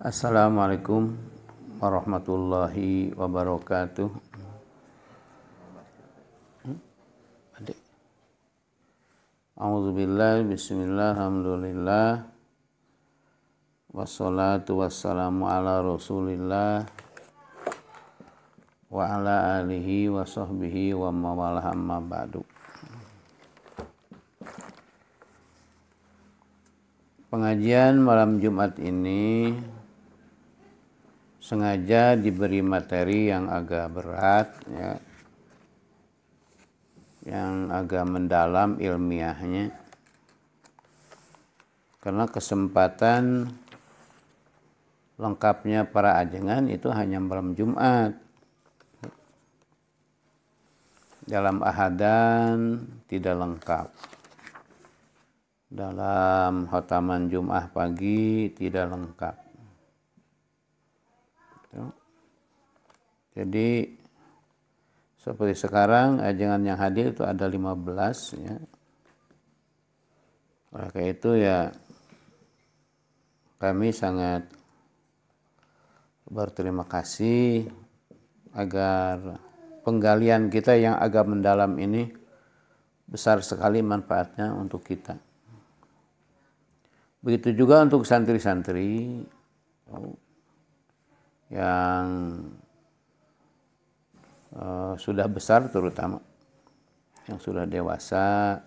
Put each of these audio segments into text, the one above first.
Assalamualaikum warahmatullahi wabarakatuh. A'udzubillahi bismillah alhamdulillah wassalatu wassalamu ala rasulillah wa ala alihi wa sahbihi wa mawalah amma ba'du. Pengajian malam Jumat ini sengaja diberi materi yang agak berat, ya, yang agak mendalam ilmiahnya, karena kesempatan lengkapnya para ajengan itu hanya malam Jumat. Dalam ahadan tidak lengkap, dalam khotaman Jum'ah pagi tidak lengkap. Jadi seperti sekarang ajengan yang hadir itu ada 15, ya. Oleh karena itu ya kami sangat berterima kasih agar penggalian kita yang agak mendalam ini besar sekali manfaatnya untuk kita. Begitu juga untuk santri-santri yang sudah besar, terutama yang sudah dewasa.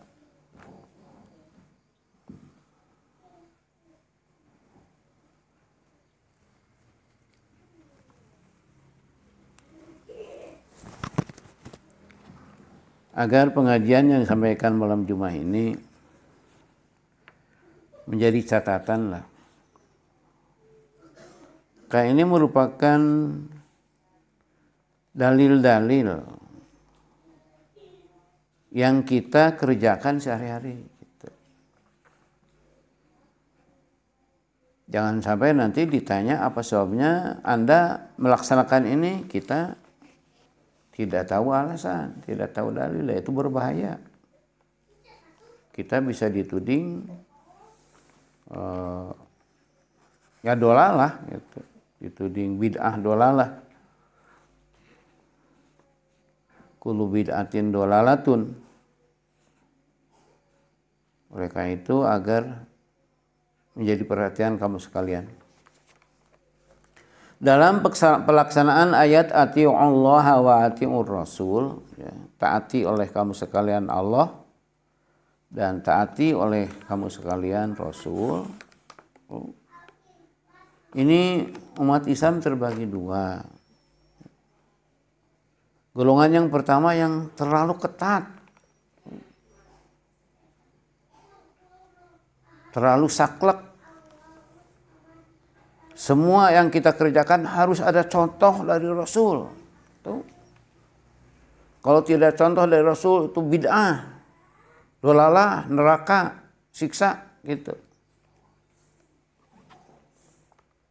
Agar pengajian yang disampaikan malam Jumat ini menjadi catatan lah. Karena ini merupakan dalil-dalil yang kita kerjakan sehari-hari. Gitu. Jangan sampai nanti ditanya apa sebabnya Anda melaksanakan ini, kita tidak tahu alasan, tidak tahu dalil, itu berbahaya. Kita bisa dituding ya dolalah, gitu. Dituding bid'ah dolalah. Kullu bid'atin dolalatun. Oleh karena itu agar menjadi perhatian kamu sekalian. Dalam pelaksanaan ayat ati'u Allah wa ati'ur Rasul, ya, taati oleh kamu sekalian Allah dan taati oleh kamu sekalian Rasul. Ini umat Islam terbagi dua. Golongan yang pertama yang terlalu ketat, terlalu saklek. Semua yang kita kerjakan harus ada contoh dari Rasul. Tuh. Kalau tidak contoh dari Rasul itu bid'ah, dolalah, neraka, siksa, gitu.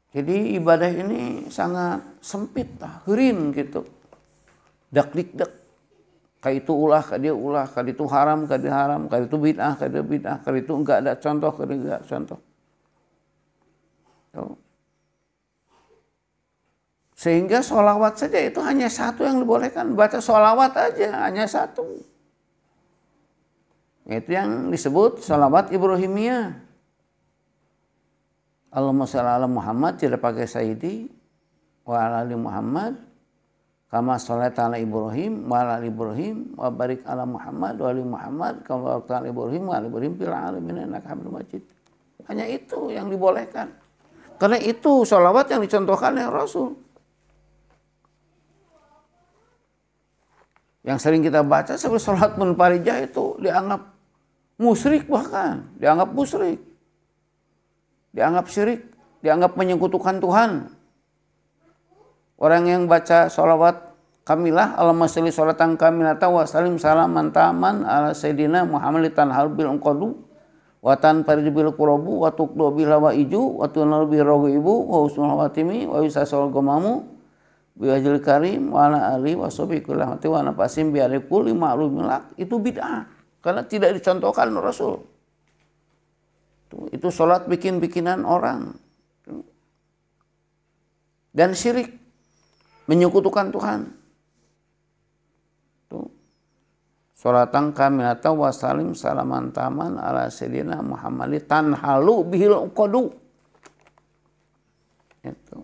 Jadi ibadah ini sangat sempit, heureun gitu. Dak-dik-dak. Ka itu ulah, ka dia ulah, ka itu haram, ka dia haram, ka itu bid'ah, ka dia bid'ah, ka itu enggak ada contoh, ka dia enggak contoh. Tuh. Sehingga sholawat saja itu hanya satu yang dibolehkan. Baca sholawat aja hanya satu. Itu yang disebut sholawat Ibrahimiyah. Allahumma shalli ala Muhammad, tidak pakai sayyidi, wa ala ali Muhammad, kama sholaita ala Ibrahim, wa ala ali Ibrahim, wa barik ala Muhammad, wa ali Muhammad, kama barakta ala Ibrahim, wa ala Ibrahim fil alamin innaka Hamidum Majid. Hanya itu yang dibolehkan. Karena itu sholawat yang dicontohkan oleh Rasul. Yang sering kita baca seperti sholat munfarijah itu dianggap musyrik, bahkan dianggap musyrik. Dianggap syirik, dianggap menyekutukan Tuhan. Orang yang baca sholawat kamilah, Allahumma sholli sholatan kamilatan wa salim salaman taman ala sayyidina Muhammad tanhal bil unqadu wa tanfarij bil qurabu wa tuqdu bil hawaiju wa tunal bil rawibu wa husnul hawatimi wa yusasal gamamu bi wajhil karim wa ala ali wa sahbihi kullahati wa nafasim bi kulli ma'lumin lak. Itu bid'ah karena tidak dicontohkan Rasul. Itu sholat bikin-bikinan orang. dan syirik, menyekutukan Tuhan. Tuh. Sholatan kamilatan wa salim salaman taman ala sayyidina Muhammad tanhalu bihil uqadu. Itu.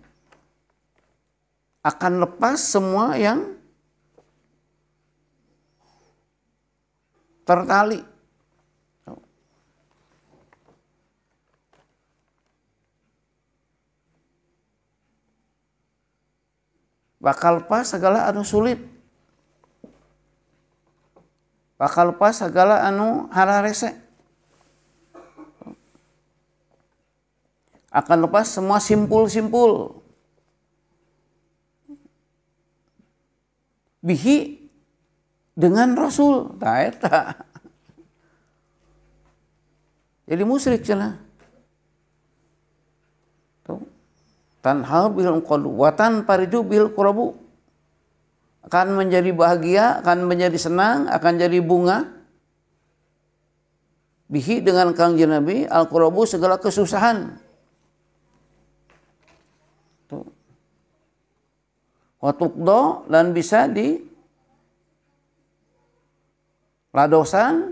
Akan lepas semua yang tertali. Bakal lepas segala anu sulit. Bakal lepas segala anu hararese. Akan lepas semua simpul-simpul. Bihi dengan Rasul. Taeta. Jadi musyrik cenah. Tuh. Tanhal bil qadu watan pariju bil qurabu. Akan menjadi bahagia, akan menjadi senang, akan jadi bunga. Bihi dengan Kangjeng Nabi al qurabu segala kesusahan. Tuh. Watukdo dan bisa di ladosan,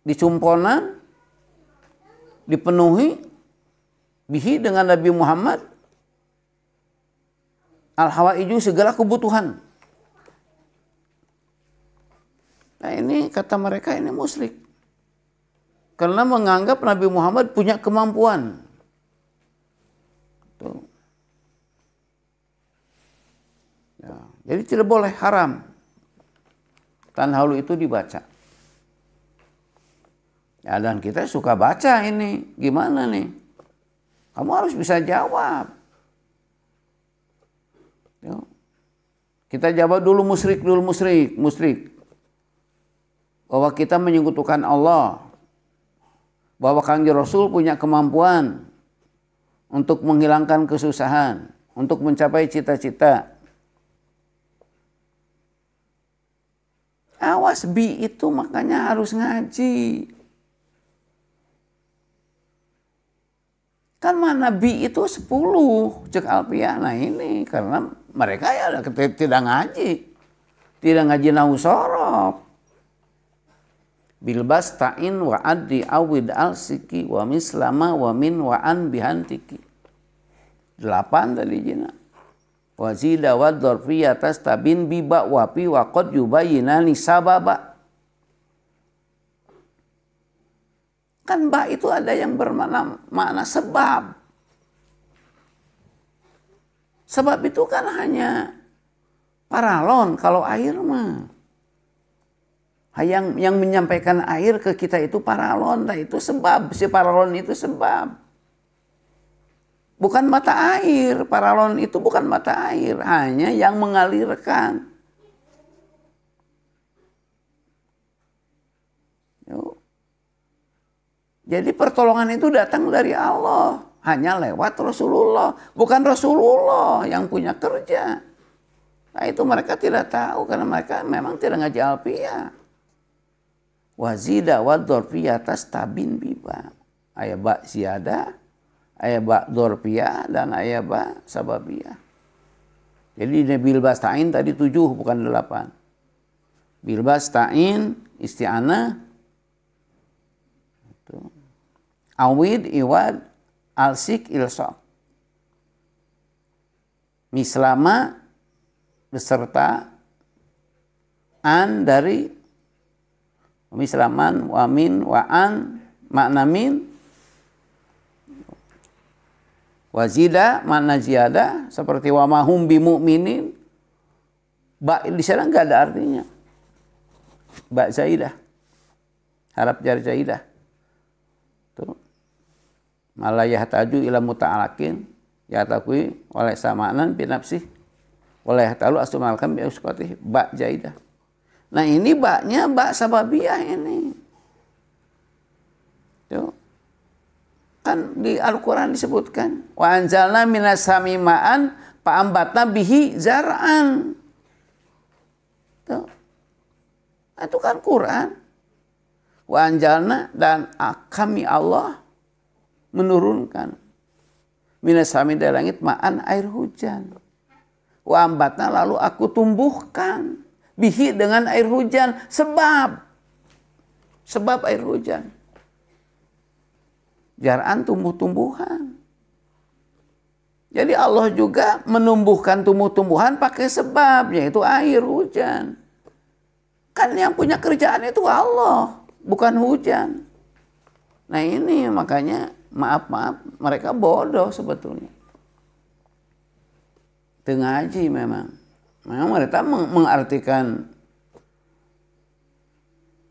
dicumponan, dipenuhi bihi dengan Nabi Muhammad al-hawaiju segala kebutuhan. Nah ini kata mereka ini musyrik. Karena menganggap Nabi Muhammad punya kemampuan. Tuh. Ya, jadi tidak boleh, haram. Tanhalu itu dibaca. Ya, dan kita suka baca ini. Gimana nih? Kamu harus bisa jawab. Ya. Kita jawab dulu musyrik. Bahwa kita menyekutukan Allah. Bahwa Kangjeng Rasul punya kemampuan untuk menghilangkan kesusahan, untuk mencapai cita-cita. Awas bi itu makanya harus ngaji. Kan mana bi itu 10 cek Alpiah. Nah ini karena mereka ya tidak ngaji. Tidak ngaji nahu sorof. Bilbas ta'in wa addi awid al-siki wa mislama wa min wa an bihantiki. 8 tadi jina. Wazida wa dzarfiyatas tabin biba wapi wa qad yubayyinani sababa. Kan ba itu ada yang bermakna sebab. Sebab itu kan hanya paralon kalau air mah. Yang menyampaikan air ke kita itu paralon, nah itu sebab. Si paralon itu sebab. Bukan mata air, paralon itu bukan mata air, hanya yang mengalirkan. Yuk. Jadi pertolongan itu datang dari Allah, hanya lewat Rasulullah, bukan Rasulullah yang punya kerja. Nah itu mereka tidak tahu karena mereka memang tidak ngaji Alpiah. Wazida wa dzarfiyatas tabin biba. Aya ba ziyada, aya ba dzarfiyah dan aya ba sababiyah. Jadi bil basta'in tadi 7 bukan 8. Bil basta'in isti'anah. Awid iwad alsik ilsaq. Mislama beserta an dari mislaman wa min wa an makna min. Wazida makna ziyada seperti wa mahum bimu'minin. Ba di sana enggak ada artinya. Ba zaidah. Harap jar zaidah. Tuh. Malayah taju ila muta'alakin ya takwi oleh samanan bi nafsih oleh talu asumalkan bi usqati ba zaidah. Nah ini baknya bak sababiyah ini. Tuh. Kan di Al-Quran disebutkan. Wa anzalna minas samima'an fa'ambatna bihi zar'an. Tuh. Itu kan Quran. Wa anzalna dan kami Allah menurunkan. Minas sami dari langit ma'an air hujan. wa ambatna, lalu aku tumbuhkan bihi dengan air hujan, sebab air hujan. Jar'an tumbuh-tumbuhan. Jadi Allah juga menumbuhkan tumbuh-tumbuhan pakai sebab, yaitu air hujan. Kan yang punya kerjaan itu Allah, bukan hujan. Nah ini makanya maaf mereka bodoh sebetulnya. Tengaji memang mereka mengartikan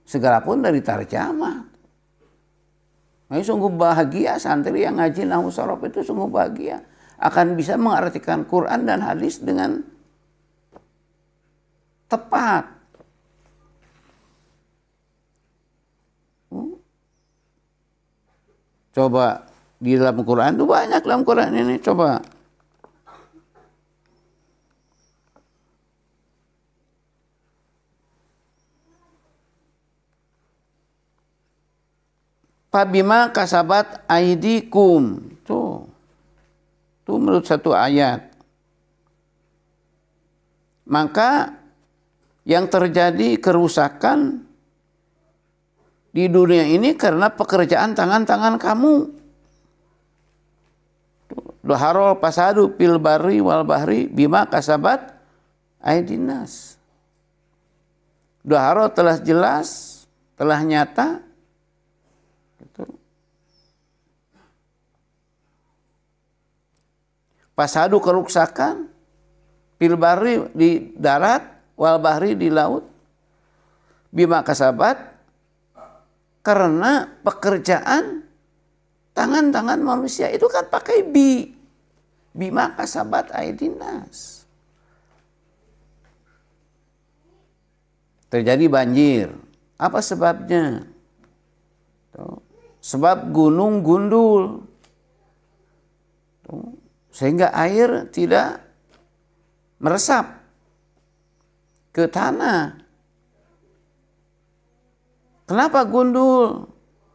segala pun dari tarjamah. Nah, sungguh bahagia santri yang ngaji nahwu shorof itu, sungguh bahagia akan bisa mengartikan Quran dan hadis dengan tepat. Coba di dalam Quran itu banyak, dalam Quran ini coba. Fabima kasabat aidikum. Tuh menurut satu ayat. Maka yang terjadi kerusakan di dunia ini karena pekerjaan tangan-tangan kamu. Doharol pasadu fil barri wal bahri bima kasabat aidinas. Doharol telah jelas, telah nyata. Pasadu kerusakan, fil barri di darat, wal bahri di laut, bima kasabat karena pekerjaan tangan-tangan manusia itu kan pakai bima kasabat aidinas. Terjadi banjir, apa sebabnya? Sebab gunung gundul. Sehingga air tidak meresap ke tanah. Kenapa gundul?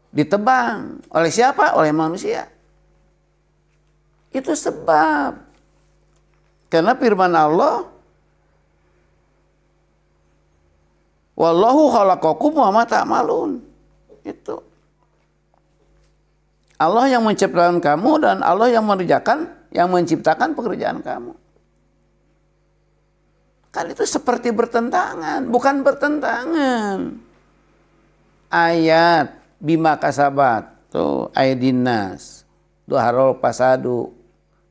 Ditebang. Oleh siapa? Oleh manusia. Itu sebab. Karena firman Allah, wallahu khalaqakum wa ma ta'malun. Itu. Allah yang menciptakan kamu dan Allah yang mengerjakan, yang menciptakan pekerjaan kamu. Kan itu seperti bertentangan, bukan bertentangan. Ayat bima kasabat, tuh aidinas, doharol pasadu,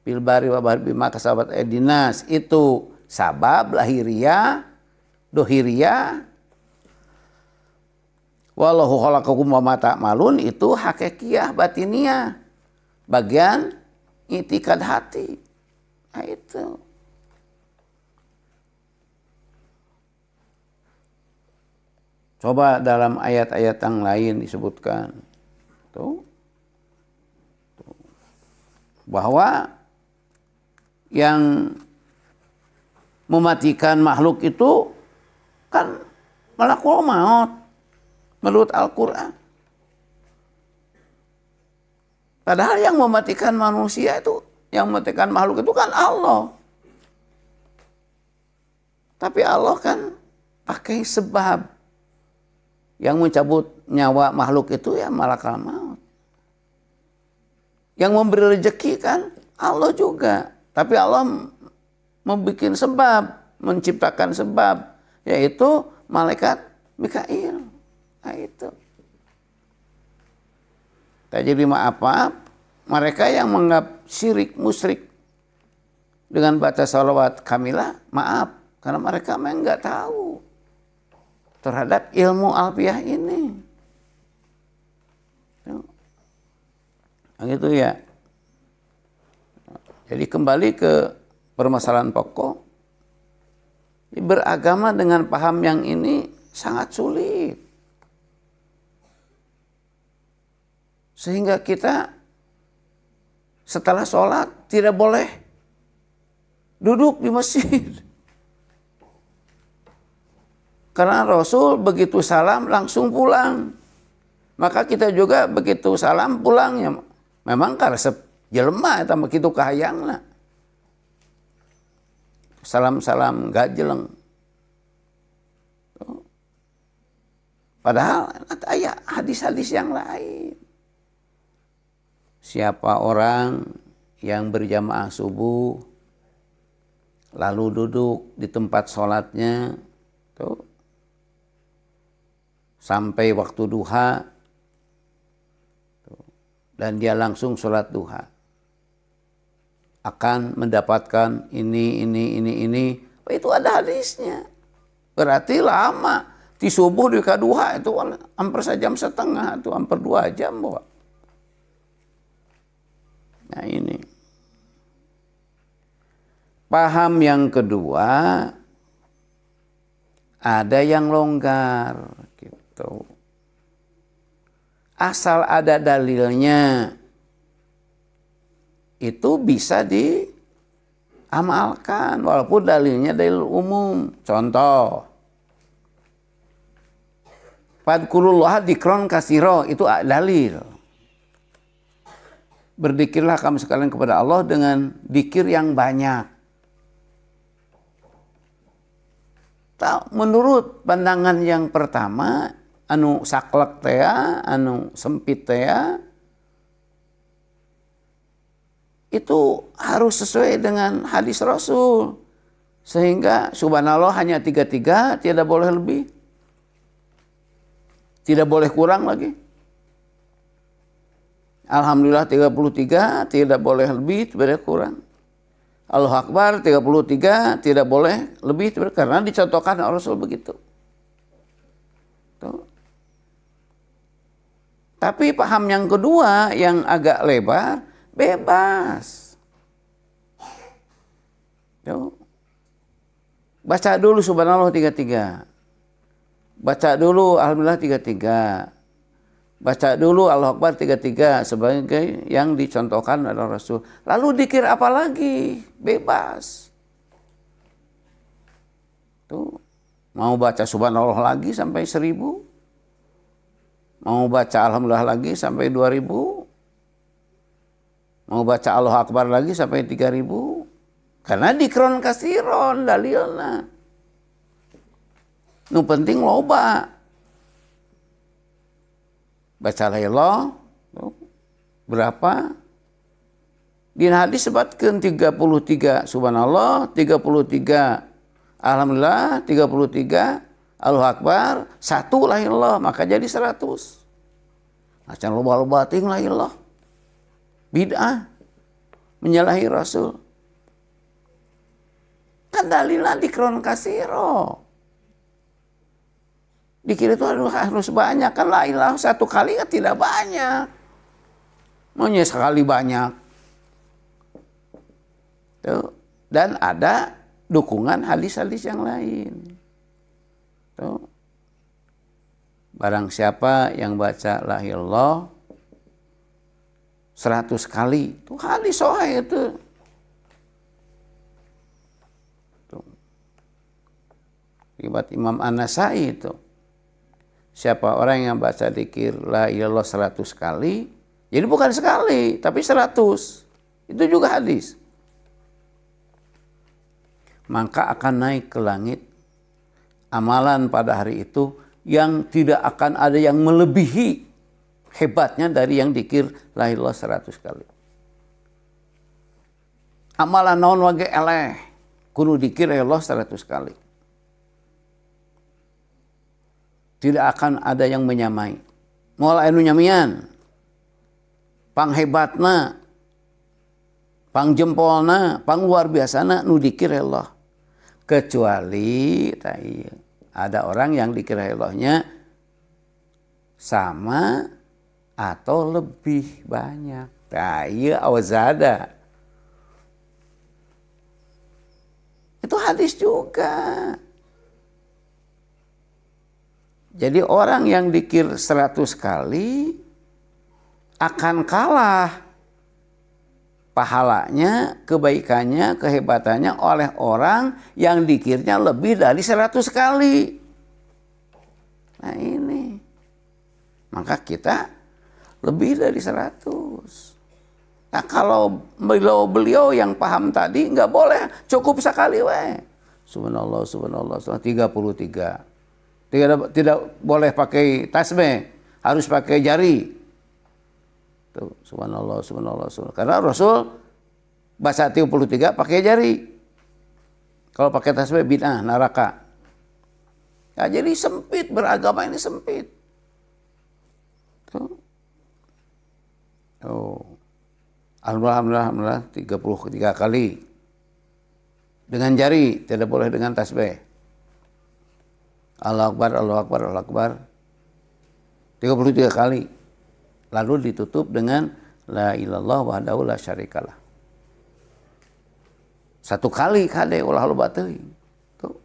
bilbari wabar bima kasabat aidinas, itu sabab lahiriah, dohiriah. Wallahu khalaqakum wa ma ta'malun, itu hakikiyah batiniah, bagian itikad hati. Nah itu. Coba dalam ayat-ayat yang lain disebutkan. Tuh. Bahwa yang mematikan makhluk itu kan malakul maut menurut Al-Quran. Padahal yang mematikan manusia itu, yang mematikan makhluk itu kan Allah. Tapi Allah kan pakai sebab. Yang mencabut nyawa makhluk itu ya malakul maut. Yang memberi rezeki kan Allah juga. Tapi Allah membuat sebab, menciptakan sebab, yaitu malaikat Mikail. Nah itu. Jadi maaf, mereka yang menganggap syirik, musyrik dengan baca salawat kamilah, maaf, karena mereka memang nggak tahu terhadap ilmu alfiah ini. Nah, gitu ya. Jadi kembali ke permasalahan pokok, beragama dengan paham yang ini sangat sulit. Sehingga kita setelah sholat tidak boleh duduk di masjid. Karena Rasul begitu salam langsung pulang. Maka kita juga begitu salam pulangnya. Memang karesep jelema eta begitu kahayangna. salam-salam gajeleng. Padahal ada hadis-hadis yang lain. Siapa orang yang berjamaah subuh lalu duduk di tempat sholatnya tuh, sampai waktu duha tuh, dan dia langsung sholat duha akan mendapatkan ini. Oh, itu ada hadisnya. Berarti lama. Di subuh di duha itu hampir sejam setengah, itu hampir 2 jam. Bahwa. Nah ini. Paham yang kedua, ada yang longgar gitu. Asal ada dalilnya, itu bisa diamalkan walaupun dalilnya dalil umum. Contoh, fadkurullah dzikron katsira, itu dalil. Berzikirlah kamu sekalian kepada Allah dengan dzikir yang banyak. Menurut pandangan yang pertama, anu saklek teh, anu sempit teh, itu harus sesuai dengan hadis Rasul. Sehingga subhanallah hanya 33, tidak boleh lebih. Tidak boleh kurang lagi. Alhamdulillah 33, tidak boleh lebih, tidak boleh kurang. Allahu Akbar 33, tidak boleh lebih, karena dicontohkan oleh Rasul begitu. Tuh. Tapi paham yang kedua yang agak lebar, bebas. Tuh. Baca dulu subhanallah 33. Baca dulu alhamdulillah 33. Baca dulu Allahu Akbar 33 sebagai yang dicontohkan oleh Rasul. Lalu dzikir apa lagi? Bebas. Tuh. Mau baca subhanallah lagi sampai 1000? Mau baca alhamdulillah lagi sampai 2000? Mau baca Allahu Akbar lagi sampai 3000? Karena dzikron kasiron dalilna. Nu penting loba. Baca la ilaha berapa? Di hadis sebutkan 33 subhanallah, 33 alhamdulillah, 33 Allahu Akbar, 1 la ilaha, maka jadi 100. Acan loba-loba ting la ilaha. Bid'ah. Menyalahi Rasul. Kan dalilna dikron kasiro. Dikira itu harus banyak, kan la ilaha 1 kali kan tidak banyak. Maunya sekali banyak. Tuh. Dan ada dukungan hadis-hadis yang lain. Tuh. Barang siapa yang baca la ilaha 100 kali, itu hadis sahih itu. Tuh. Riwayat Imam An-Nasai itu. Siapa orang yang baca dzikir la ilaha 100 kali, jadi bukan sekali, tapi 100. Itu juga hadis. Maka akan naik ke langit amalan pada hari itu yang tidak akan ada yang melebihi hebatnya dari yang dzikir la ilaha 100 kali. Amalan naon wage eleh, kudu dzikir la ilaha 100 kali. Tidak akan ada yang menyamai. Moal anu nyamian. Panghebatna, pangjempolna, pangluar biasana nu dzikir Allah. Kecuali ada orang yang dzikir Allahnya sama atau lebih banyak. Ieu awzada. Itu hadis juga. Jadi orang yang dzikir 100 kali akan kalah pahalanya, kebaikannya, kehebatannya oleh orang yang dzikirnya lebih dari 100 kali. Nah ini. Maka kita lebih dari 100. Nah kalau beliau yang paham tadi nggak boleh, cukup sekali we. Subhanallah, subhanallah, subhanallah, 33. Tidak boleh pakai tasbih, harus pakai jari. Tuh, subhanallah, subhanallah, subhanallah. Karena Rasul baca 33 pakai jari. Kalau pakai tasbih bid'ah, neraka. Ya, jadi sempit, beragama ini sempit. Tuh. Oh. Alhamdulillah 33 kali. Dengan jari, tidak boleh dengan tasbih. Allahu Akbar, Allahu Akbar, Allahu Akbar. 33 kali. Lalu ditutup dengan la ilallah wahdahu la syarikalah. 1 kali kade ulah lo bateui. Tuh.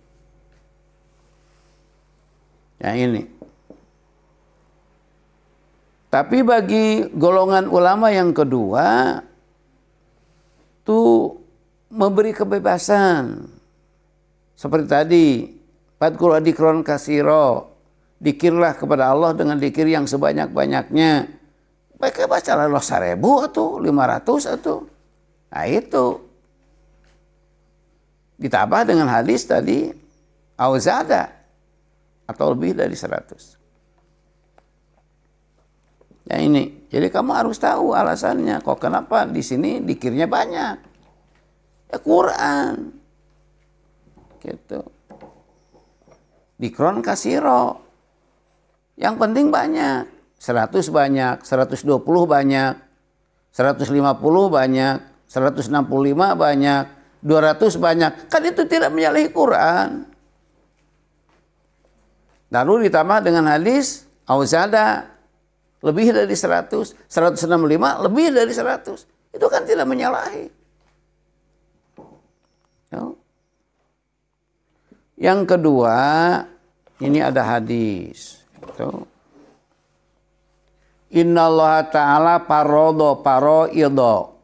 Yang ini. Tapi bagi golongan ulama yang kedua, tuh memberi kebebasan. Seperti tadi, fadkur adikron kasiro, dikirlah kepada Allah dengan dikir yang sebanyak-banyaknya. Mereka baca Allah 1000 atau 500 atau. Nah itu. Ditambah dengan hadis tadi, auzada, atau lebih dari 100. Ya ini, jadi kamu harus tahu alasannya. Kok kenapa di sini dikirnya banyak? Ya Quran, gitu. Dikron kasiro, yang penting banyak. 100 banyak, 120 banyak, 150 banyak, 165 banyak, 200 banyak. Kan itu tidak menyalahi Quran. Lalu ditambah dengan hadis auzada, lebih dari 100, 165 lebih dari 100. Itu kan tidak menyalahi. Yang kedua, ini ada hadis. Innallaha ta'ala paroido.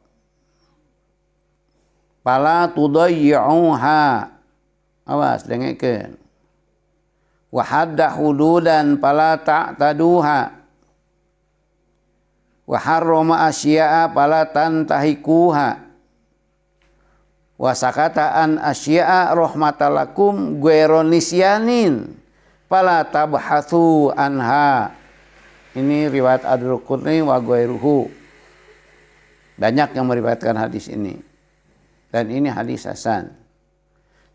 Pala tudayyi'uha. Awas, dengarkan. Wa hadda hududan pala ta'taduha. Wa harrama asya'a pala tantahikuha. Wa sakata an asya'a rahmatalakum gueronisyanin pala tabhathu anha. Ini riwayat Ad-Darqutni wa gueruhu. Banyak yang meriwayatkan hadis ini. Dan ini hadis hasan.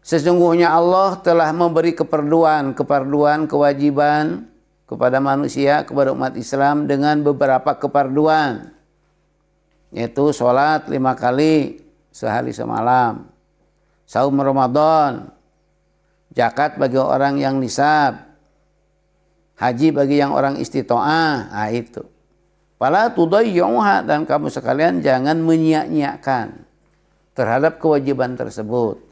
Sesungguhnya Allah telah memberi keperluan kewajiban kepada manusia, kepada umat Islam dengan beberapa keperluan, yaitu sholat 5 kali sehari semalam, saum Ramadan, zakat bagi orang yang nisab, haji bagi yang orang istitoah. Nah itu. Fala tudayyuha, dan kamu sekalian jangan menyia-nyiakan terhadap kewajiban tersebut.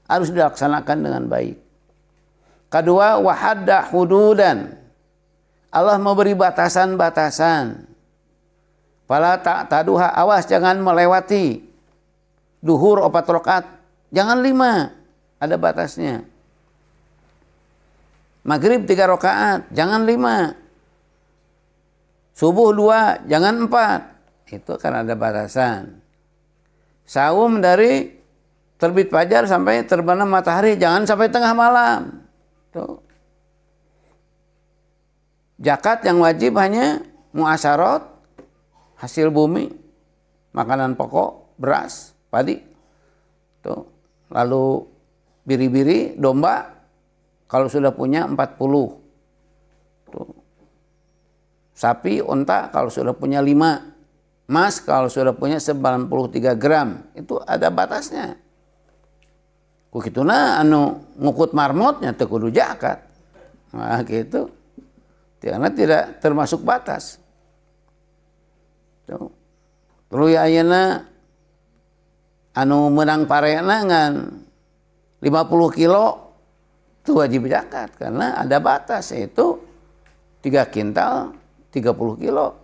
Harus dilaksanakan dengan baik. Kedua, wahadda hududan. Allah memberi batasan-batasan. Fala ta'taduha, awas jangan melewati. Duhur 4 rakaat, jangan 5, ada batasnya. Maghrib 3 rakaat, jangan 5. Subuh 2, jangan 4. Itu kan ada batasan. Saum dari terbit fajar sampai terbenam matahari, jangan sampai tengah malam. Tuh. Zakat yang wajib hanya muasyarot, hasil bumi, makanan pokok, beras, padi. Tuh. Lalu biri-biri, domba, kalau sudah punya 40. Tuh. Sapi, unta kalau sudah punya 5. Emas kalau sudah punya 93 gram. Itu ada batasnya. Kukituna anu ngukut marmotnya teu kudu zakat. Nah gitu. Karena tidak termasuk batas. Tuh. Terus ayeuna anu menang parena ngan 50 kilo itu wajib zakat karena ada batas, yaitu 3 kintal 30 kilo.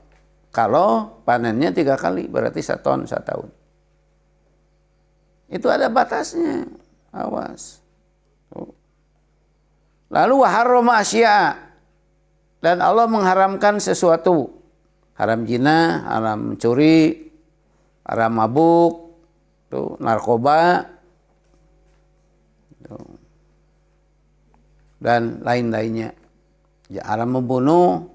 Kalau panennya 3 kali berarti 1 ton setahun. Itu ada batasnya. Awas. Lalu waharrama asya, dan Allah mengharamkan sesuatu. Haram zina, haram mencuri, haram mabuk, tuh, narkoba, tuh, dan lain-lainnya. Ya, haram membunuh.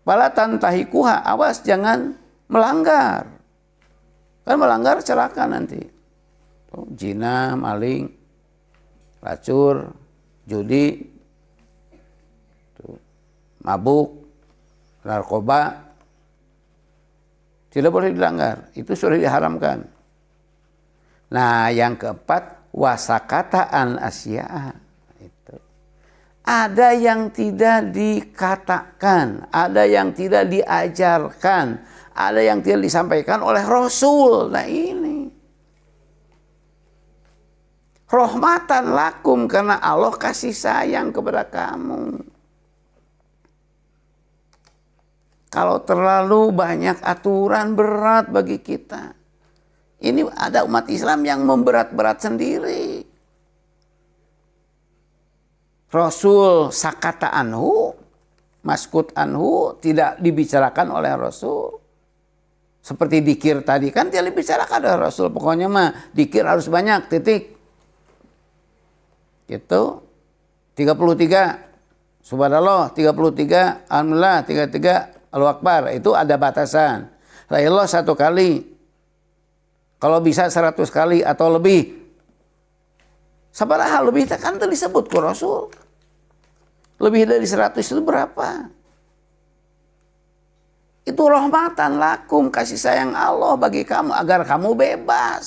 Pala tantahikuha, awas jangan melanggar. Kan melanggar celaka nanti. Tuh, zina, maling, racur, judi, tuh, mabuk, narkoba, tidak boleh dilanggar. Itu sudah diharamkan. Nah, yang keempat, wasakataan asya. Itu. Ada yang tidak dikatakan, ada yang tidak diajarkan, ada yang tidak disampaikan oleh Rasul. Nah ini. Rahmatan lakum, karena Allah kasih sayang kepada kamu. Kalau terlalu banyak aturan berat bagi kita. Ini ada umat Islam yang memberat-berat sendiri. Rasul sakata anhu, maskut anhu, tidak dibicarakan oleh Rasul. Seperti dikir tadi kan tidak dibicarakan oleh Rasul. Pokoknya mah dikir harus banyak, titik. Gitu. 33. Subhanallah 33, alhamdulillah 33. Allahu Akbar, itu ada batasan. La ilallah 1 kali. Kalau bisa 100 kali atau lebih. Sabaraha lebih kan tadi disebut ku Rasul. Lebih dari 100 itu berapa? Itu rahmatan lakum, kasih sayang Allah bagi kamu agar kamu bebas.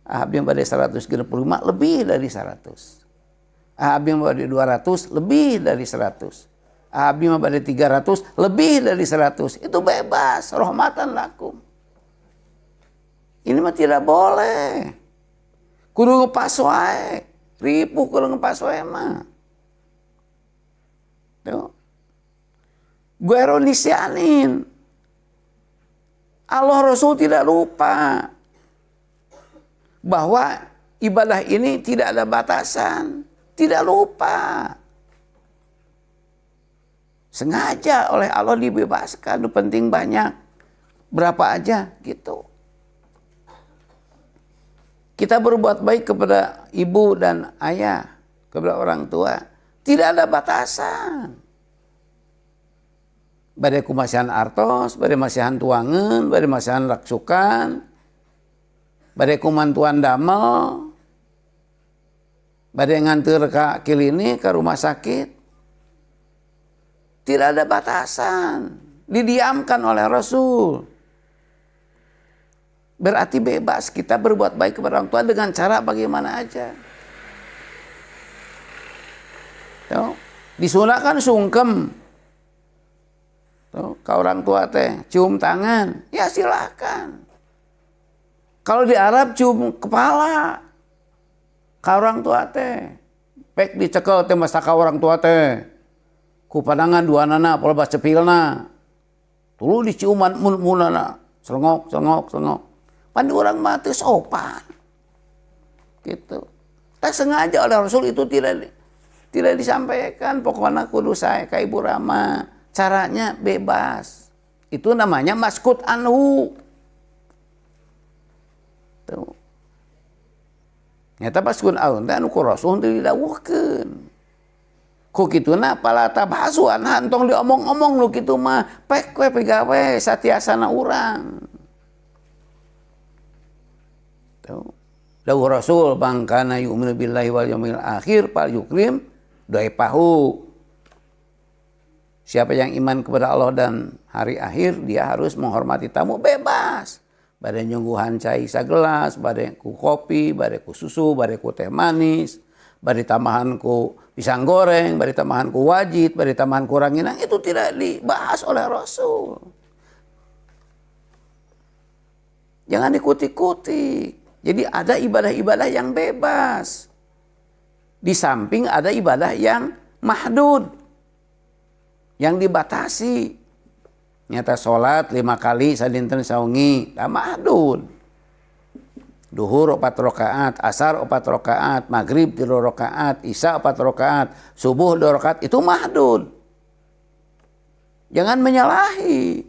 Ahab yang pada 135 lebih dari 100. Ahab yang pada 200 lebih dari 100. Abi mah pada 300 lebih dari 100 itu bebas, rahmatan lakum. Ini mah tidak boleh. Kudu ngepas wae, ripuh kudu ngepas wae mah. Tuh. Gue ironisyanin. Allah Rasul tidak lupa bahwa ibadah ini tidak ada batasan, tidak lupa. Sengaja oleh Allah dibebaskan, penting banyak. Berapa aja gitu. Kita berbuat baik kepada ibu dan ayah, kepada orang tua. Tidak ada batasan. Badai kumasihan artos, badai masihan tuangan, badai masihan raksukan, badai kumantuan damel, badai nganter ke klinik, ke rumah sakit. Tidak ada batasan. Didiamkan oleh Rasul. Berarti bebas kita berbuat baik kepada orang tua dengan cara bagaimana aja. Tuh. Disunahkan sungkem. Tuh, ke orang tua teh cium tangan. Ya silakan. Kalau di Arab cium kepala. Ke orang tua teh. Pek dicekel teh masa ka orang tua teh. Ku pandangan dua nana pola cepilna. Tulu diciuman munana. Selengok. Pan orang mati sopan. Gitu. Tak sengaja oleh Rasul itu tidak disampaikan. Pokoknya kudu saya ke Ibu Rama. Caranya bebas. Itu namanya maskut anhu. Tuh. Nyata maskut anhu. Anu ku Rasul tidak didawuhkeun. Ku kituna pala tabhasuan hantong diomong-omong lu kitu mah pek we pegawe satiasana urang. Tuh. Dawuh Rasul bangkana yu'minu billahi wal yaumil akhir fal yukrim daipahu. Siapa yang iman kepada Allah dan hari akhir dia harus menghormati tamu bebas. Bade nyungguhan cai sagelas, bade ku kopi, bade ku susu, bade ku teh manis, bade tambahan ku pisang goreng, bari tambahan ku wajit, bari tambahan ku ranginang, itu tidak dibahas oleh Rasul. Jangan ikuti-ikuti. Jadi ada ibadah-ibadah yang bebas. Di samping ada ibadah yang mahdud. Yang dibatasi. Nyata sholat 5 kali sadinten saungi, dah mahdud. Duhur 4 rakaat, asar 4 rakaat, maghrib 3 rakaat, isya 4 rakaat, subuh 2 rakaat, itu mahdud. Jangan menyalahi.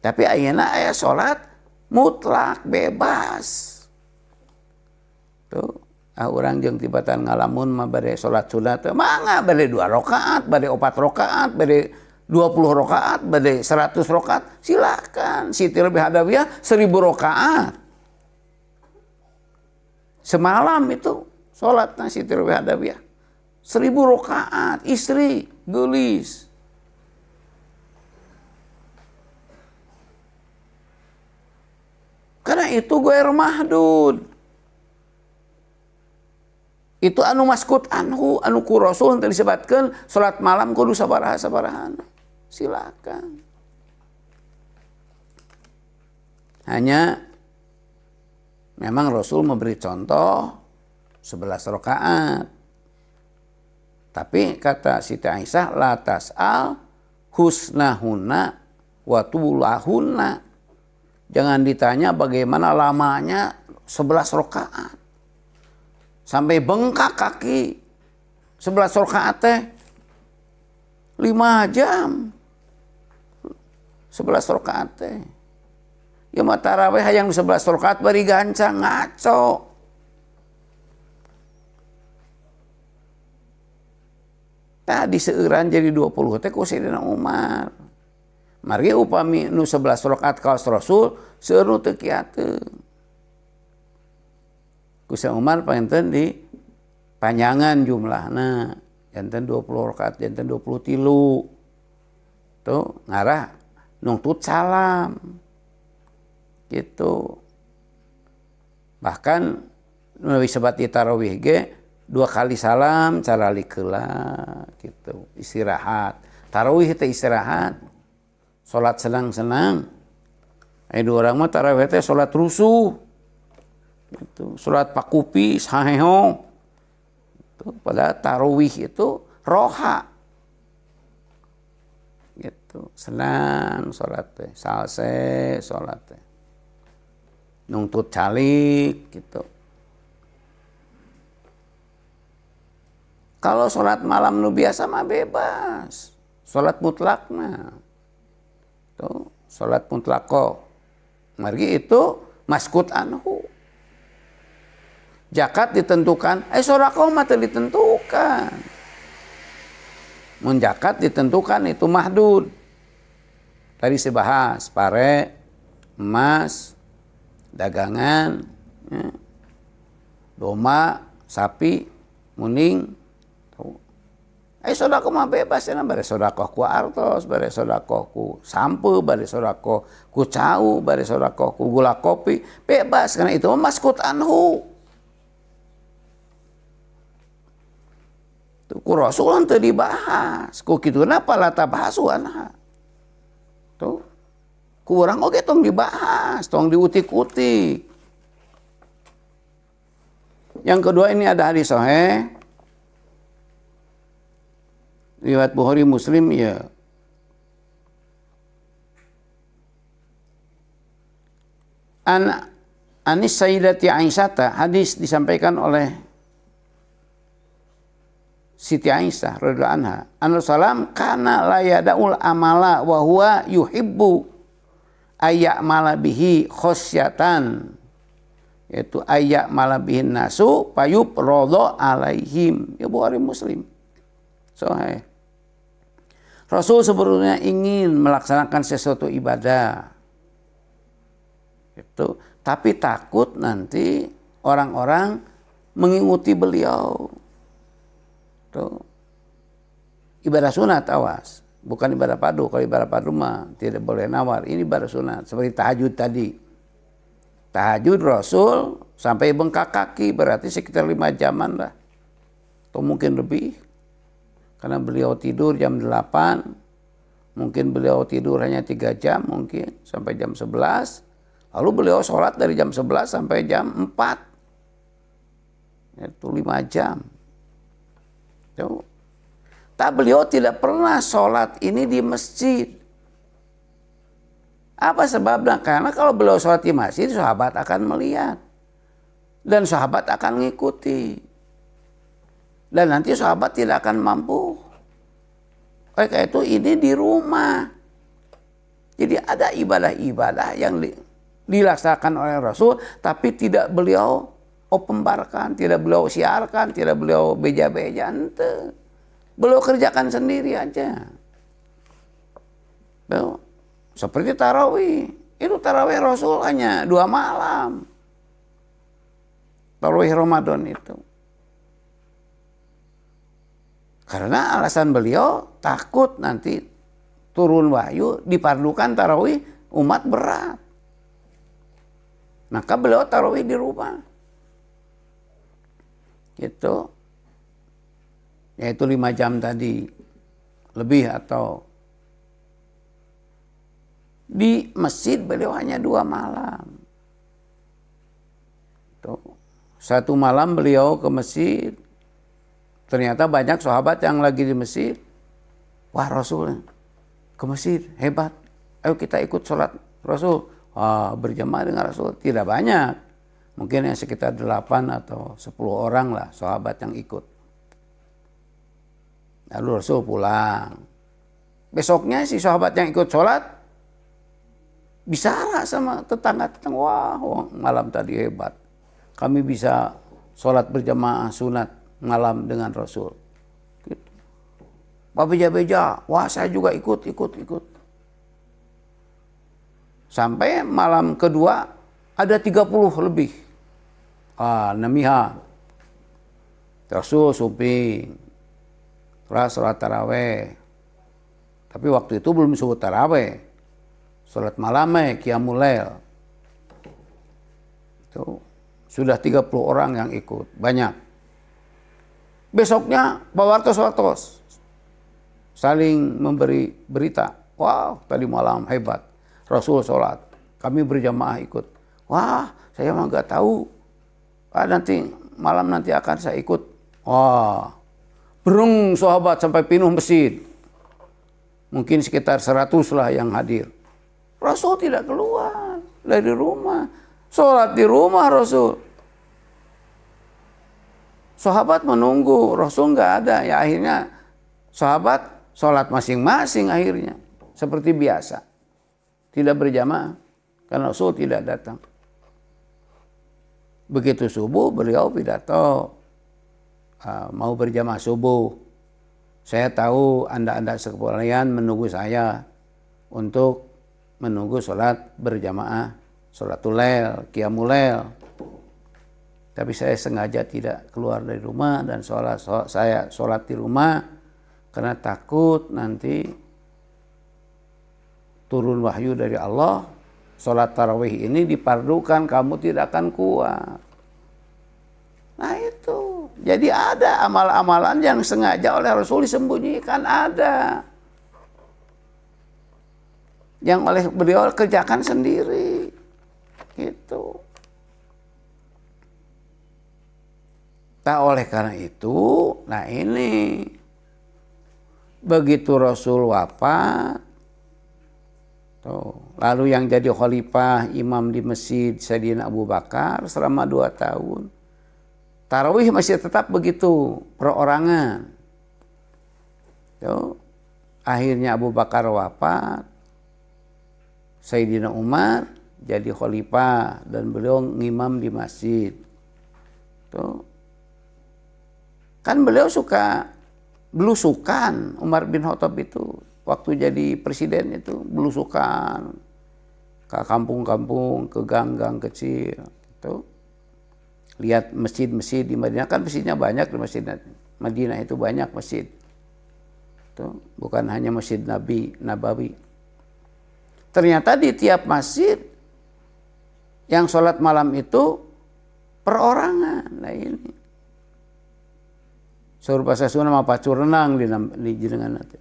Tapi ayeuna aya salat mutlak bebas. Tuh, urang jeung tibatan ngalamun mah bade salat sunat teh mangga bade 2 rakaat, bade 4 rakaat, bade 20 rakaat, bade 100 rakaat, silakan. Siti Rabi'ah Adawiyah 1000 rakaat. Semalam itu salatna Siti Rabi'ah Adawiyah 1000 rakaat, istri geulis. Karena itu ghair mahdud. Itu anu maskut anhu, anu ku Rasul teu disebutkeun salat malam kudu sabaraha-sabarahan. Silakan. Hanya memang Rasul memberi contoh 11 rakaat. Tapi kata Siti Aisyah, la tas'al husnahunna wa tulahunna. Jangan ditanya bagaimana lamanya 11 rakaat. Sampai bengkak kaki. 11 rakaat teh 5 jam. 11 rakaat teh. Ya mah tarawih hayang 11 rakaat bari gancang ngaco. Tadi seueuran jadi 20 teh ku Sayyidina Umar. Margi upami nu 11 rakaat kaos Rasul seueur nu teu kiateun. Ku Sayyidina Umar panten di panjangan jumlahna. Janten 20 rakaat, janten 23. Tuh ngarah nungtut salam. Gitu. Bahkan nu disebut tarawih ge 2 kali salam cara likeula gitu. Istirahat. Tarawih teh istirahat. Salat senang-senang. Aya urang mah tarawih teh salat rusuh. Gitu. Salat pakupi saheho. Gitu. Padahal tarawih itu roha. Gitu. Senang salat teh, salse salat teh. Nungtut calik gitu. Kalau sholat malam nu biasa mah bebas. Sholat mutlakna. Tuh, sholat mutlako. Margi itu maskut anhu. Zakat ditentukan, sodaqah mah teu ditentukan. Mun zakat ditentukan itu mahdud. Tadi saya bahas pare, emas, dagangan, ya, domba, sapi, muning. Sodaqah mah bebas ya, bare sodaqah ku artos, bare sodaqah ku sampo, bare sodaqah ku cau, bare sodaqah ku gula kopi, bebas karena itu maskut anhu. Tuh ku Rasul teu dibahas, ku kituna pala tabahasu anha. Tuh ku urang oge tong dibahas, tong diutik-utik. Yang kedua ini ada hadis sahih riwayat Bukhari Muslim ya. Anis Sayyidati Aisyah, hadis disampaikan oleh Siti Aisyah radhiyallahu anha. An-Rasulullah kana la yada'ul amala wa huwa yuhibbu ayya'mala bihi khosyatan. Yaitu ayya'mala bihin nasu payub radha alaihim. Ya Bukhari Muslim. Sahih. Rasul sebelumnya ingin melaksanakan sesuatu ibadah. Itu, tapi takut nanti orang-orang mengikuti beliau. Tuh. Ibadah sunat awas, bukan ibadah padu. Kalau ibadah padu mah tidak boleh nawar. Ini ibadah sunat, seperti tahajud tadi. Tahajud Rasul sampai bengkak kaki, berarti sekitar 5 jaman lah. Atau mungkin lebih. Karena beliau tidur jam 8, mungkin beliau tidur hanya 3 jam mungkin, sampai jam 11. Lalu beliau sholat dari jam 11 sampai jam 4. Itu 5 jam. Tuh. Beliau tidak pernah sholat ini di masjid. Apa sebabnya? Karena kalau beliau sholat di masjid, sahabat akan melihat. Dan sahabat akan mengikuti. Dan nanti sahabat tidak akan mampu. Oleh karena itu ini di rumah. Jadi ada ibadah-ibadah yang dilaksanakan oleh Rasul, tapi tidak beliau opembarkan, tidak beliau siarkan, tidak beliau beja-beja, ente. Beliau kerjakan sendiri aja. Seperti tarawih. Itu tarawih Rasul hanya 2 malam. Tarawih Ramadan itu. Karena alasan beliau takut nanti turun wahyu dipardukan tarawih umat berat. Maka beliau tarawih di rumah. Gitu. Yaitu 5 jam tadi. Lebih atau di masjid beliau hanya 2 malam. Tuh. 1 malam beliau ke masjid. Ternyata banyak sahabat yang lagi di masjid. Wah, Rasul ke masjid, hebat. Ayo kita ikut sholat Rasul. Berjamaah dengan Rasul. Tidak banyak. Mungkin yang sekitar 8 atau 10 orang lah sahabat yang ikut. Lalu Rasul pulang. Besoknya si sahabat yang ikut sholat bicara sama tetangga-tetangga. Wah, malam tadi hebat. Kami bisa sholat berjamaah sunat malam dengan Rasul. Gitu. Pak beja-beja, wah saya juga ikut. Sampai malam kedua ada 30 lebih. Namiha. Rasul suping. Sholat taraweh. Tapi waktu itu belum disebut taraweh. Sholat malamnya, qiyamul lail. Itu sudah 30 orang yang ikut. Banyak. Besoknya pawartos-wartos saling memberi berita. Wow, tadi malam hebat. Rasul sholat. Kami berjamaah ikut. Wah, saya mah nggak tahu. Nanti malam nanti akan saya ikut. Wah, bereng sahabat sampai penuh masjid. Mungkin sekitar 100 lah yang hadir. Rasul tidak keluar dari rumah. Sholat di rumah Rasul. Sahabat menunggu, Rasul nggak ada. Ya akhirnya sahabat sholat masing-masing akhirnya. Seperti biasa. Tidak berjamaah. Karena Rasul tidak datang. Begitu subuh beliau pidato. Mau berjamaah subuh. Saya tahu anda-anda sekalian menunggu saya. Untuk menunggu sholat berjamaah. Sholatul lail, qiyamul lail. Tapi saya sengaja tidak keluar dari rumah dan saya sholat di rumah karena takut nanti turun wahyu dari Allah. Sholat tarawih ini dipardukan, kamu tidak akan kuat. Nah itu. Jadi ada amal-amalan yang sengaja oleh Rasul disembunyikan, ada. Yang oleh beliau kerjakan sendiri. Gitu. Nah oleh karena itu, nah ini begitu Rasul wafat, lalu yang jadi khalifah imam di masjid Sayyidina Abu Bakar selama 2 tahun. Tarawih masih tetap begitu, perorangan. Akhirnya Abu Bakar wafat, Sayyidina Umar jadi khalifah dan beliau ngimam di masjid. Kan beliau suka belusukan, Umar bin Khattab itu waktu jadi presiden itu belusukan ke kampung-kampung, ke gang-gang kecil. Itu lihat masjid-masjid di Madinah, kan masjidnya banyak di masjid Madinah itu banyak masjid. Itu bukan hanya masjid Nabawi. Ternyata di tiap masjid yang sholat malam itu perorangan. Nah ini. Suruh bahasa Sunda mah pacur renang di jenengan nanti.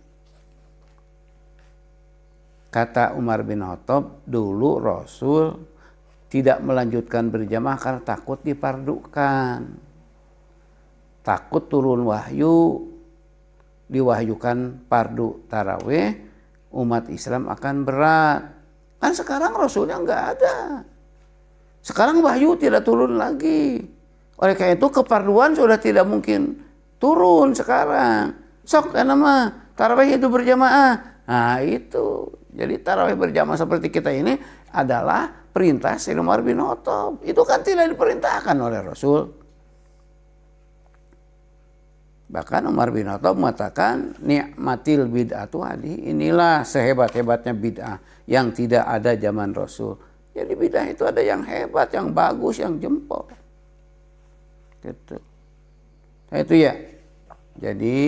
Kata Umar bin Khattab, dulu Rasul tidak melanjutkan berjamaah karena takut dipardukan. Takut turun wahyu, diwahyukan pardu tarawih, umat Islam akan berat. Kan sekarang Rasulnya nggak ada. Sekarang wahyu tidak turun lagi. Oleh karena itu keparduan sudah tidak mungkin turun sekarang. Sok karena mah tarawih itu berjamaah. Nah itu. Jadi tarawih berjamaah seperti kita ini adalah perintah Sayyidina Umar bin Khattab. Itu kan tidak diperintahkan oleh Rasul. Bahkan Umar bin Khattab mengatakan ni'matil bid'atu hadi, inilah sehebat-hebatnya bid'ah yang tidak ada zaman Rasul. Jadi bid'ah itu ada yang hebat, yang bagus, yang jempol. Gitu. Nah, itu ya. Jadi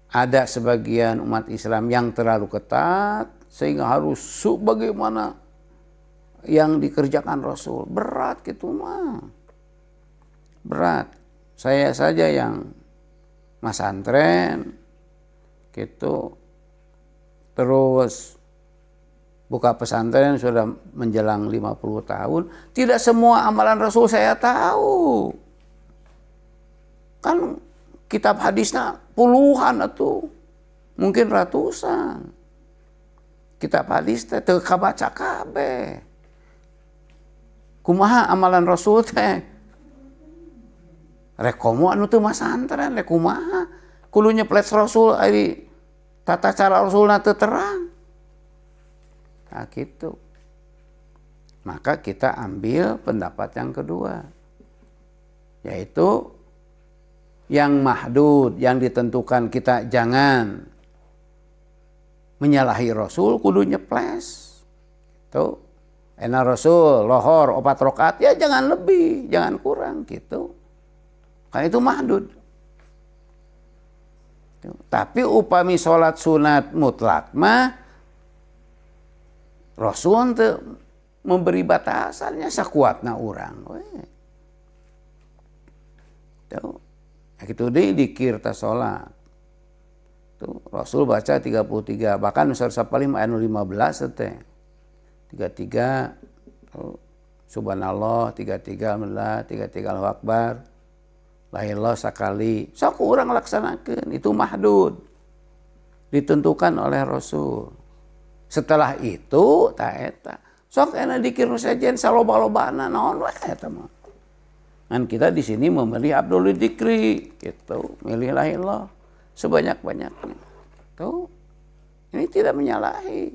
ada sebagian umat Islam yang terlalu ketat sehingga harus bagaimana yang dikerjakan Rasul. Berat gitu mah. Berat. Saya saja yang masantren gitu, terus buka pesantren sudah menjelang 50 tahun, tidak semua amalan Rasul saya tahu. Kan kitab hadisnya puluhan atau mungkin ratusan. Kitab hadis teh teu kabaca kabeh. Kumaha amalan Rasul teh? Rek komo anu teu masantren rek kumaha? Kudu nyeplet Rasul ari tata cara Rasulna teu terang. Nah gitu. Maka kita ambil pendapat yang kedua. Yaitu yang mahdud, yang ditentukan kita jangan menyalahi Rasul, kudu nyeples. Itu. Enak Rasul, lohor, 4 rakaat, ya jangan lebih, jangan kurang gitu. Kan itu mahdud. Tapi upami sholat sunat mutlak mah Rasul teu memberi batasannya sakuatna urang we. Tuh. Gitu deui dikir ta salat. Tuh, Rasul baca 33, bahkan Ustaz Sapalim anu 15 teh. 33 subhanallah, 33 alhamdulillah, 33 Allahu akbar. La ilaha sakali. Sok urang laksanakeun, itu mahdud. Ditentukan oleh Rasul. Setelah itu ta eta. Sok ena dikir sajen saloba-lobana naon we eta mah. Kan kita di sini memilih Abdul Dzikri gitu, milih la ilaha sebanyak-banyaknya. Tuh. Ini tidak menyalahi.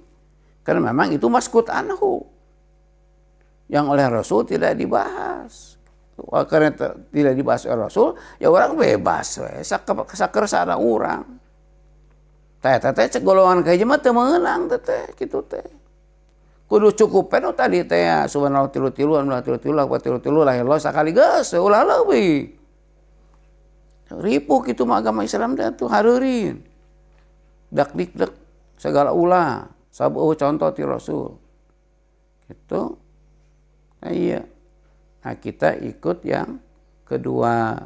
Karena memang itu maskut anhu. Yang oleh Rasul tidak dibahas. Karena tidak dibahas oleh Rasul, ya orang bebas we, sakersana urang. Teh cek golongan kayak mah teu meunang teh kitu teh. Kudu cukup peno tadi teh subhanallah 33 alhamdulillah 33 la ilaha sakali geus ulah leuwih. Ripuh kitu mah agama Islam teh tuh hareureun. Dak dikdek segala ulah, sabeuh contoh ti Rasul. Gitu. Nah, iya. Nah kita ikut yang kedua.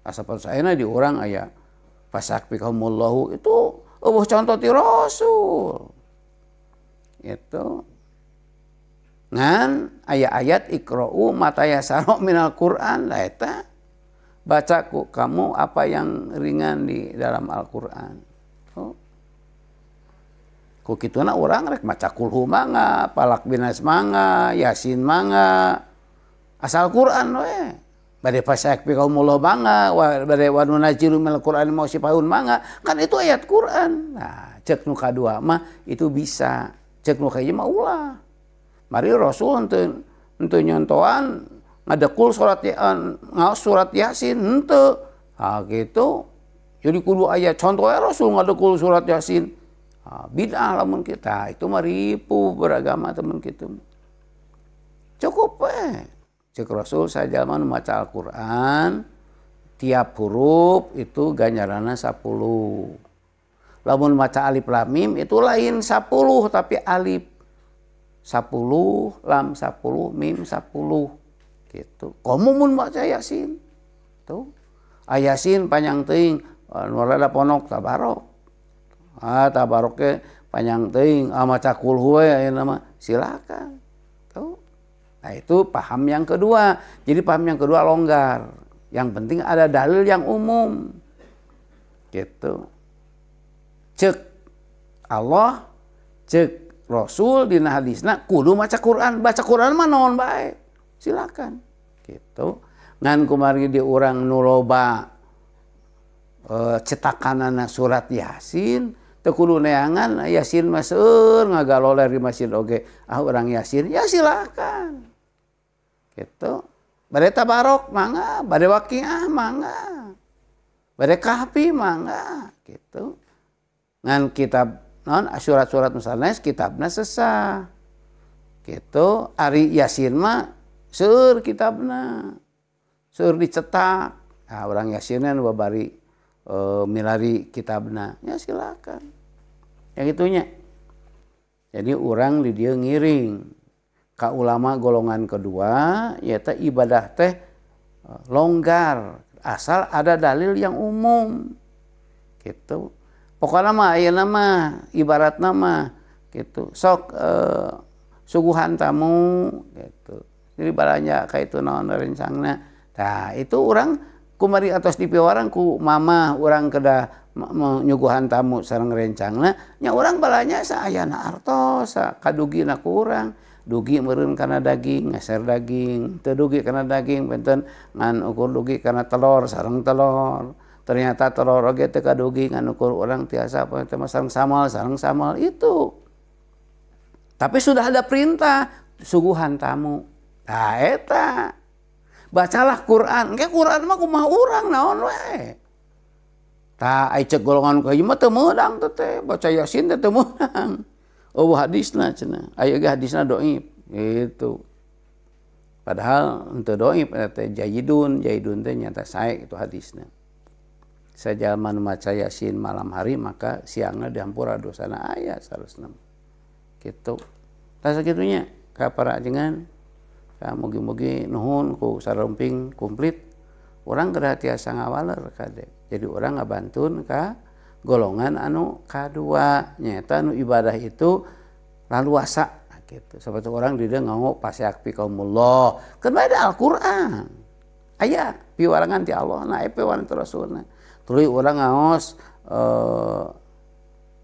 Asapal saena di orang aya fasakfikahumullahu itu contoh ti Rasul. Itu. Ngan ayat-ayat ikra'u matayasara minal Qur'an lah eta. Baca kamu apa yang ringan di dalam Al-Qur'an. Oh. Ku kituna urang rek maca kulhu mangga, palak binas mangga, yasin mangga. Asal Quran we. Bade fasakfikahumullahu mangga, bade wa nunazilu minal Qur'ani ma sifaun mangga. Kan itu ayat Quran. Nah, cek nu kadua mah itu bisa. Cek nu kahiji mah ulah. Mari Rasul henteu nyontoan ngadekul surat Yasin henteu. Ah gitu. Jadi kudu aya contoh Rasul ngadekul surat Yasin. Ah, bid'ah lamun kita. Itu mah ripuh beragama teman kita. Cukup we. Cek Rasul saja membaca Al-Quran, tiap huruf itu ganjaranna 10. Lamun baca alif lam mim itu lain 10 tapi alif 10, lam 10, mim 10. Gitu. Komo mun baca Yasin. Tuh. Yasin panjang teuing, nu rada ponok tabarok. Tabarok ke panjang teuing, maca kulhu we ayeuna mah silakan. Tuh. Nah itu paham yang kedua. Jadi paham yang kedua longgar. Yang penting ada dalil yang umum. Gitu. Cek Allah, cek Rasul dina hadisna kudu maca Quran. Baca Quran mah naon bae. Silakan. Gitu. Ngan kumari di urang nu loba cetakanana surat Yasin teu kudu neangan Yasin mah seueur ngagaloler di masjid oge. Urang Yasin, ya silakan. Gitu. Bade tabarok mangga, bade waqiah mangga. Bade kahfi mangga gitu. Ngan kitab non surat-surat musanes kitabna sesah. Gitu. Ari Yasin mah seueur kitabna. Seueur dicetak. Urang Yasinna nu babari milari kitabna. Ya silakan. Ya gitunya. Jadi orang di dia ngiring ka ulama golongan kedua yaitu ibadah teh longgar asal ada dalil yang umum gitu. Pokoknya mah ayeuna mah ibaratna mah gitu sok suguhan tamu gitu. Jadi balanya kayak itu naon rencangna. Nah itu orang kumari atos dipiwarang ku mama orang kedah menyuguhan tamu sareng rencangna nya urang balanya saayana artos kadugina ku urang dugi meureun kana daging ngeser daging teu dugi kana daging benten ngan ukur dugi kana telur sareng telur ternyata telur oge teu kadugi ngan ukur urang tiasa apa teh sareng samal itu tapi sudah ada perintah suguhan tamu tah eta bacalah Quran ke Quran mah kumaha urang naon we tah ai cek golongan ka ieu mah teu meudang teh baca Yasin teh teu meudang. Oh hadisna cenah. Aya ge hadisna dhaif gitu. Padahal henteu dhaif teh jayyidun teh nyata sae itu hadisna. Sajalma nu maca Yasin malam hari maka siangna dihampura dosana aya saresna. Kitu. Tah sakitunya ka para ajengan ka mugi-mugi nuhun ku saremping komplit urang geura tiasa ngawaler kade. Jadi orang ngabantun ka golongan anu kadua nyata anu ibadah itu laluasa gitu. Seperti orang di dieu nganggo pasyakfi qaumullah. Kan ada Al-Qur'an. Aya piwarangan ti Allah na piwarangan ti Rasulna. Tuluy urang ngaos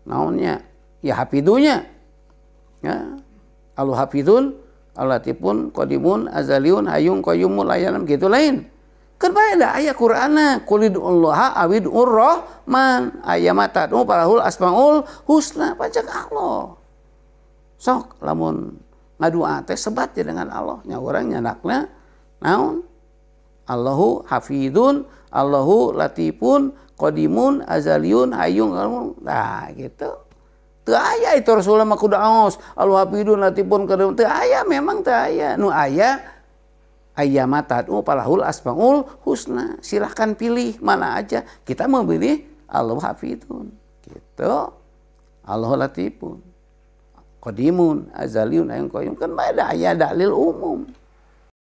naonnya ya hafidunya. Ya. Allahu hafidun, Al-Latifun, Qadimun, Azaliun, Hayyun, Qayyumun, layanam gitu lain. Kan beda aya Qur'ana qulidullaha awidur rahman ayamatatu palahul asmaul husna pacak Allah sok lamun ngadua teh sebat dengan Allah nya urang nyandakna naon Allahu hafidun Allahu latifun qadimun azaliyun hayyun nah gitu teu aya itu Rasulullah mah kudu aos Allahu hafidun latifun qadimun teu aya memang teu aya nu aya ayyamatatu palahul asmaul husna silahkan pilih mana aja kita memilih Allahu hafidun gitu Allahu latifun qadimun azaliyun hayyun qayyum kan ada aya dalil umum